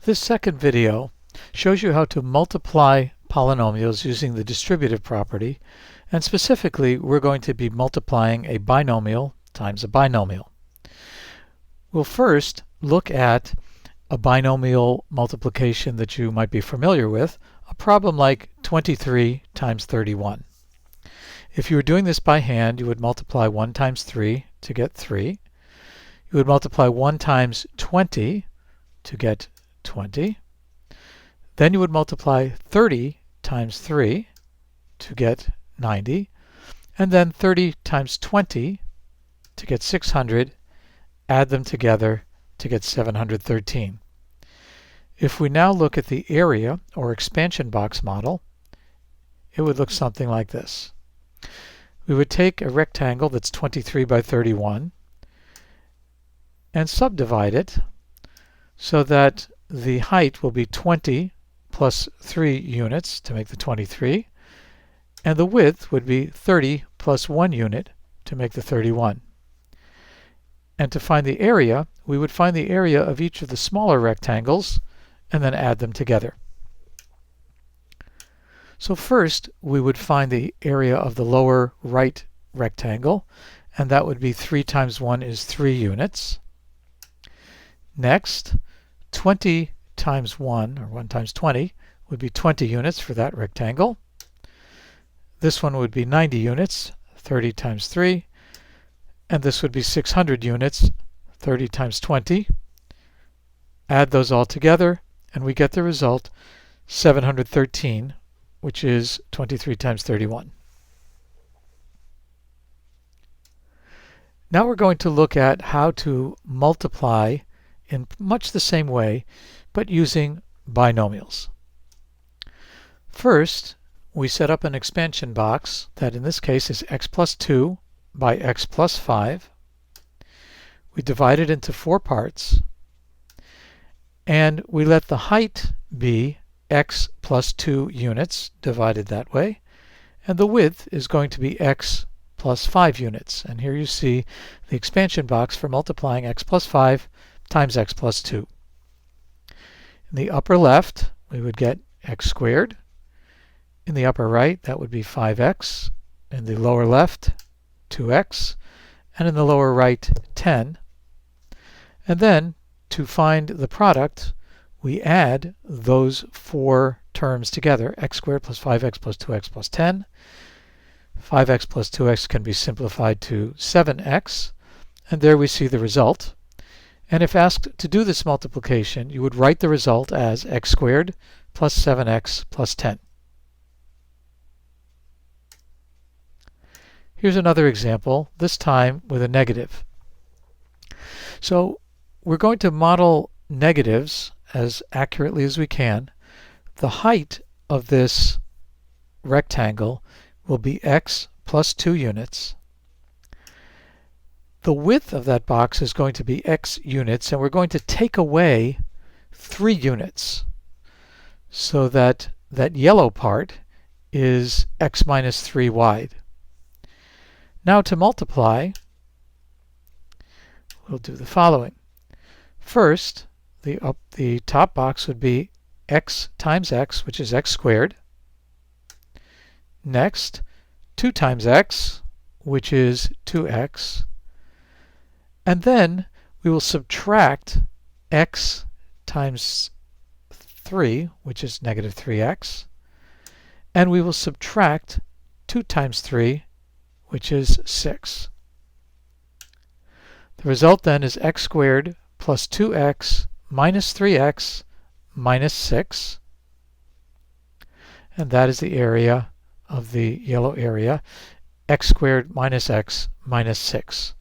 This second video shows you how to multiply polynomials using the distributive property, and specifically we're going to be multiplying a binomial times a binomial. We'll first look at a binomial multiplication that you might be familiar with, a problem like 23 times 31. If you were doing this by hand, you would multiply 1 times 3 to get 3. You would multiply 1 times 20 to get 20. Then you would multiply 30 times 3 to get 90. And then 30 times 20 to get 600. Add them together to get 713. If we now look at the area or expansion box model, it would look something like this. We would take a rectangle that's 23 by 31 and subdivide it so that the height will be 20 plus 3 units to make the 23, and the width would be 30 plus 1 unit to make the 31. And to find the area, we would find the area of each of the smaller rectangles and then add them together. So first, we would find the area of the lower right rectangle, and that would be 3 times 1 is 3 units. Next, 20 times 1, or 1 times 20, would be 20 units for that rectangle. This one would be 90 units, 30 times 3. And this would be 600 units, 30 times 20. Add those all together, and we get the result 713, which is 23 times 31. Now we're going to look at how to multiply in much the same way, but using binomials. First, we set up an expansion box that in this case is x plus 2 by x plus 5. We divide it into 4 parts, and we let the height be x plus 2 units divided that way, and the width is going to be x plus 5 units. And here you see the expansion box for multiplying x plus 5 times x plus 2. In the upper left, we would get x squared. In the upper right, that would be 5x. In the lower left, 2x. And in the lower right, 10. And then, to find the product, we add those 4 terms together, x squared plus 5x plus 2x plus 10. 5x plus 2x can be simplified to 7x, and there we see the result. And if asked to do this multiplication, you would write the result as x squared plus 7x plus 10. Here's another example, this time with a negative. So we're going to model negatives as accurately as we can. The height of this rectangle will be x plus 2 units. The width of that box is going to be x units, and we're going to take away 3 units so that that yellow part is x minus 3 wide. Now to multiply, we'll do the following. First, the top box would be x times x, which is x squared. Next, 2 times x, which is 2x. And then we will subtract x times 3, which is negative 3x. And we will subtract 2 times 3, which is 6. The result then is x squared plus 2x minus 3x minus 6. And that is the area of the yellow area, x squared minus x minus 6.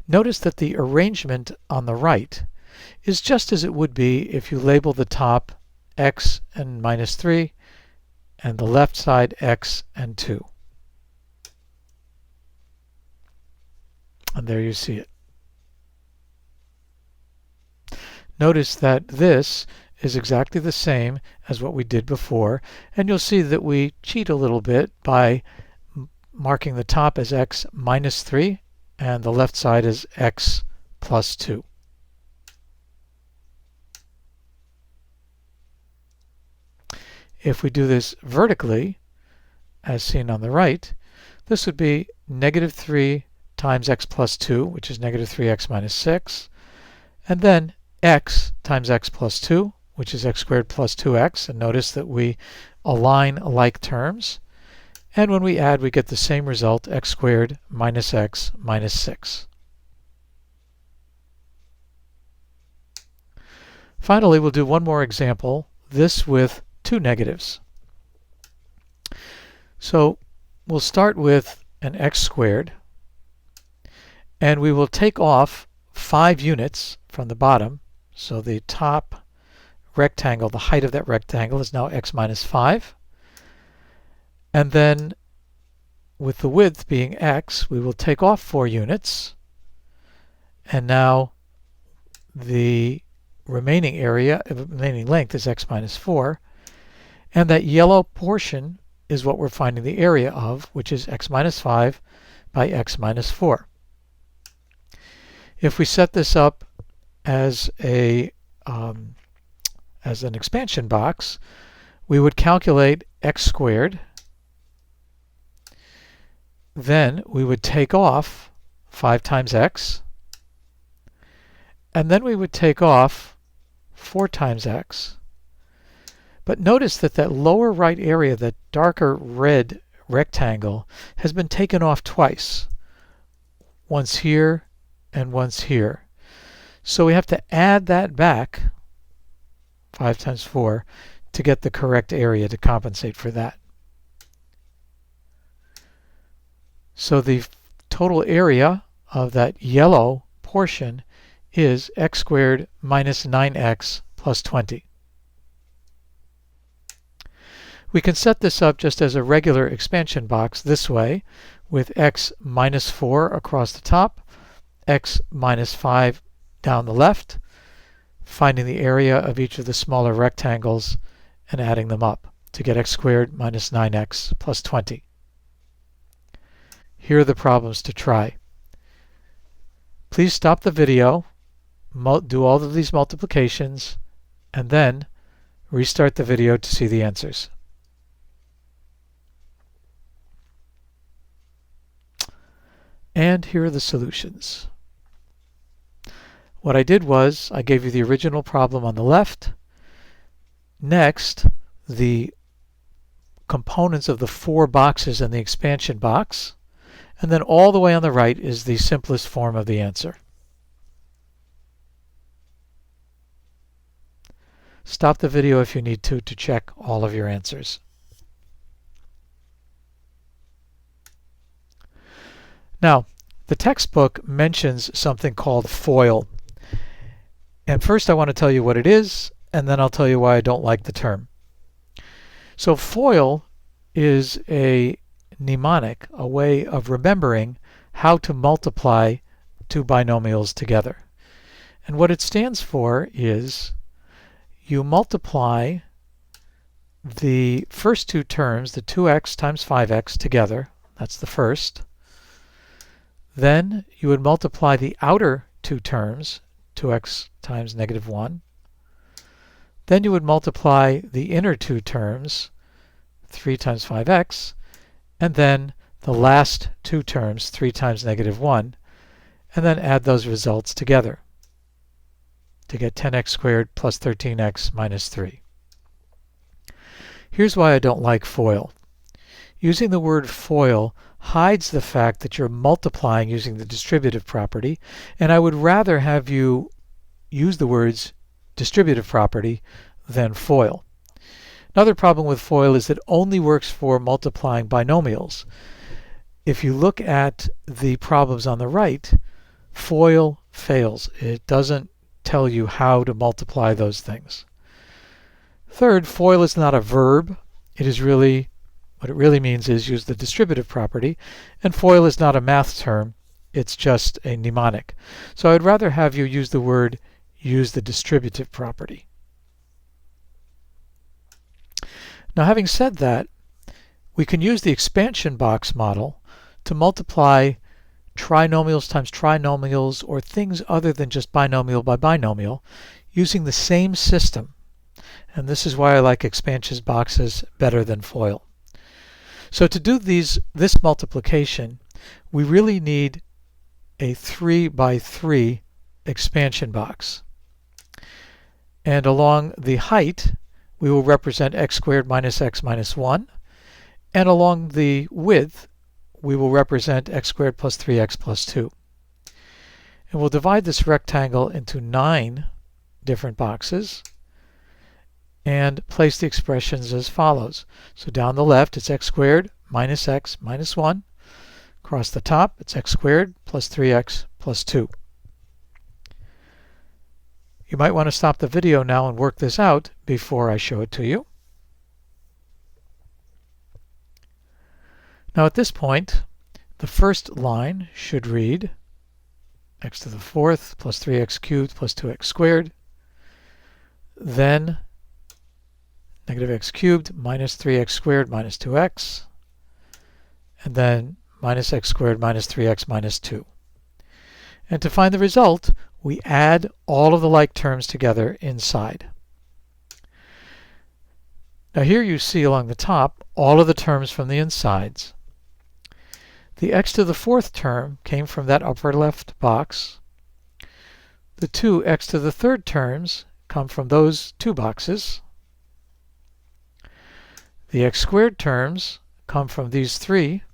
Notice that the arrangement on the right is just as it would be if you label the top x and minus 3 and the left side x and 2. And there you see it. Notice that this is exactly the same as what we did before, and you'll see that we cheat a little bit by marking the top as x minus 3 and the left side is x plus 2. If we do this vertically, as seen on the right, this would be negative 3 times x plus 2, which is negative 3x minus 6, and then x times x plus 2, which is x squared plus 2x, and notice that we align like terms, and when we add we get the same result, x squared minus x minus 6. Finally, we'll do one more example, this with two negatives. So we'll start with an x squared, and we will take off 5 units from the bottom. So the top rectangle, the height of that rectangle is now x minus 5. And then with the width being x, we will take off 4 units. And now the remaining length is x minus 4. And that yellow portion is what we're finding the area of, which is x minus 5 by x minus 4. If we set this up as an expansion box, we would calculate x squared. Then we would take off 5 times x. And then we would take off 4 times x. But notice that that lower right area, that darker red rectangle, has been taken off twice. Once here and once here. So we have to add that back, 5 times 4, to get the correct area to compensate for that. So the total area of that yellow portion is x squared minus 9x plus 20. We can set this up just as a regular expansion box this way, with x minus 4 across the top, x minus 5 down the left, finding the area of each of the smaller rectangles and adding them up to get x squared minus 9x plus 20. Here are the problems to try. Please stop the video, do all of these multiplications, and then restart the video to see the answers. And here are the solutions. What I did was I gave you the original problem on the left. Next, the components of the 4 boxes in the expansion box. And then all the way on the right is the simplest form of the answer. Stop the video if you need to check all of your answers. Now, the textbook mentions something called FOIL. And first I want to tell you what it is, and then I'll tell you why I don't like the term. So FOIL is a mnemonic, a way of remembering how to multiply two binomials together. And what it stands for is you multiply the first two terms, the 2x times 5x, together. That's the first. Then you would multiply the outer two terms, 2x times negative 1. Then you would multiply the inner two terms, 3 times 5x, and then the last two terms, 3 times negative 1, and then add those results together to get 10x squared plus 13x minus 3. Here's why I don't like FOIL. Using the word FOIL hides the fact that you're multiplying using the distributive property, and I would rather have you use the words distributive property than FOIL. Another problem with FOIL is it only works for multiplying binomials. If you look at the problems on the right, FOIL fails. It doesn't tell you how to multiply those things. Third, FOIL is not a verb. It is really, what it really means is use the distributive property, and FOIL is not a math term. It's just a mnemonic. So I'd rather have you use the word use the distributive property. Now, having said that, we can use the expansion box model to multiply trinomials times trinomials, or things other than just binomial by binomial, using the same system. And this is why I like expansion boxes better than FOIL. So to do this multiplication, we really need a 3 by 3 expansion box. And along the height, we will represent x squared minus x minus 1. And along the width, we will represent x squared plus 3x plus 2. And we'll divide this rectangle into 9 different boxes and place the expressions as follows. So down the left, it's x squared minus x minus 1. Across the top, it's x squared plus 3x plus 2. You might want to stop the video now and work this out before I show it to you. Now at this point, the first line should read x to the 4th plus 3x cubed plus 2x squared. Then negative x cubed minus 3x squared minus 2x. And then minus x squared minus 3x minus 2. And to find the result, we add all of the like terms together inside. Now here you see along the top all of the terms from the insides. The x to the 4th term came from that upper left box. The two x to the 3rd terms come from those two boxes. The x squared terms come from these three.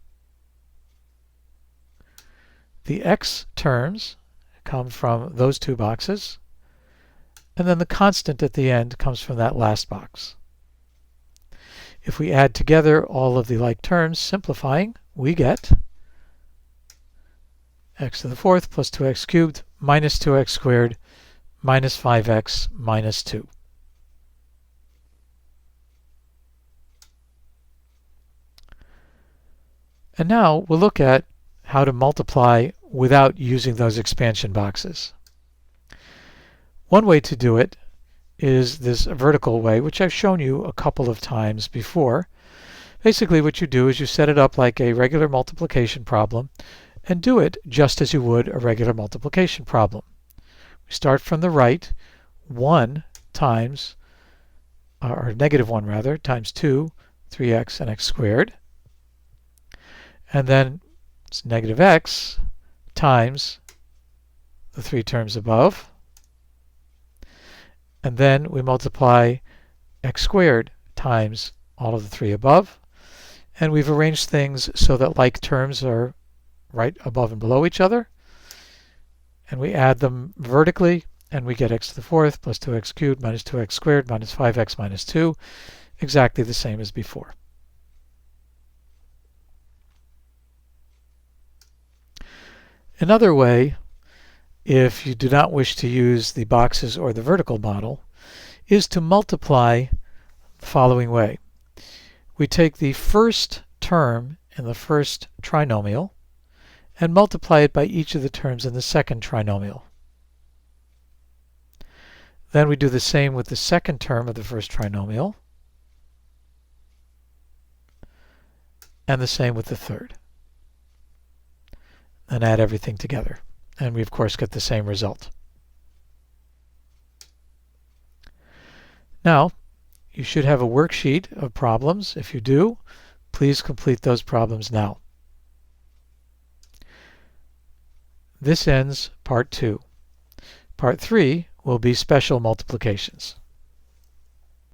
The x terms come from those two boxes. And then the constant at the end comes from that last box. If we add together all of the like terms, simplifying, we get x to the 4th plus 2x cubed minus 2x squared minus 5x minus 2. And now we'll look at how to multiply without using those expansion boxes. One way to do it is this vertical way, which I've shown you a couple of times before. Basically what you do is you set it up like a regular multiplication problem and do it just as you would a regular multiplication problem. We start from the right, 1 times, or negative 1 rather, times 2, 3x and x squared. And then it's negative x times the three terms above. And then we multiply x squared times all of the three above. And we've arranged things so that like terms are right above and below each other. And we add them vertically, and we get x to the 4th plus 2x cubed minus 2x squared minus 5x minus 2, exactly the same as before. Another way, if you do not wish to use the boxes or the vertical model, is to multiply the following way. We take the first term in the first trinomial and multiply it by each of the terms in the second trinomial. Then we do the same with the second term of the first trinomial, and the same with the third. And add everything together. And we, of course, get the same result. Now, you should have a worksheet of problems. If you do, please complete those problems now. This ends Part 2. Part 3 will be special multiplications.